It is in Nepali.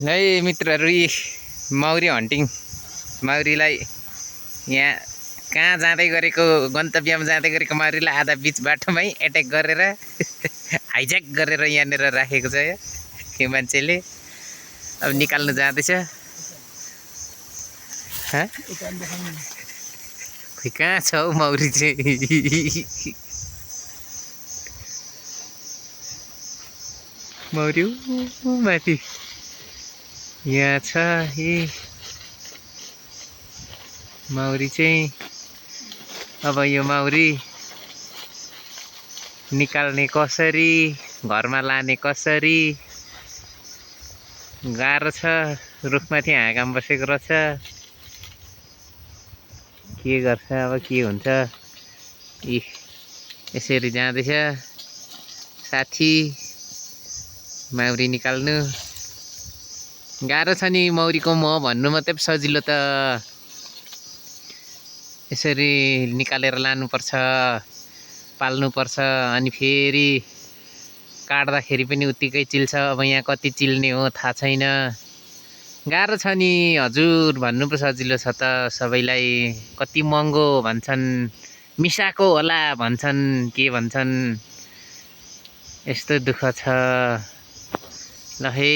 है मित्रहरू मौरी हन्टिङ मौरीलाई यहाँ कहाँ जाँदै गरेको गन्तव्यमा जाँदै गरेको मौरीलाई आधा बिच बाटोमै एट्याक गरेर हाइज्याक गरेर यहाँनिर राखेको छ यो मान्छेले। अब निकाल्नु जाँदैछ। खोइ कहाँ छ हौ मौरी चाहिँ। मौरी माथि यहाँ छ। मौरी चाहिँ अब यो मौरी निकाल्ने कसरी, घरमा लाने कसरी, गाह्रो छ। रुखमाथि हाँगामा बसेको रहेछ। के गर्छ अब के हुन्छ। यसरी जाँदैछ साथी मौरी निकाल्नु। गाह्रो छ नि मौरीको मह भन्नु मात्रै सजिलो त यसरी निकालेर लानुपर्छ, पाल्नुपर्छ। अनि फेरि काट्दाखेरि पनि उत्तिकै चिल्छ। अब यहाँ कति चिल्ने हो थाहा छैन। गाह्रो छ नि हजुर, भन्नु पो सजिलो छ त सबैलाई। कति महँगो भन्छन्, मिसाएको होला भन्छन्, के भन्छन्। यस्तो दुःख छ। ल हे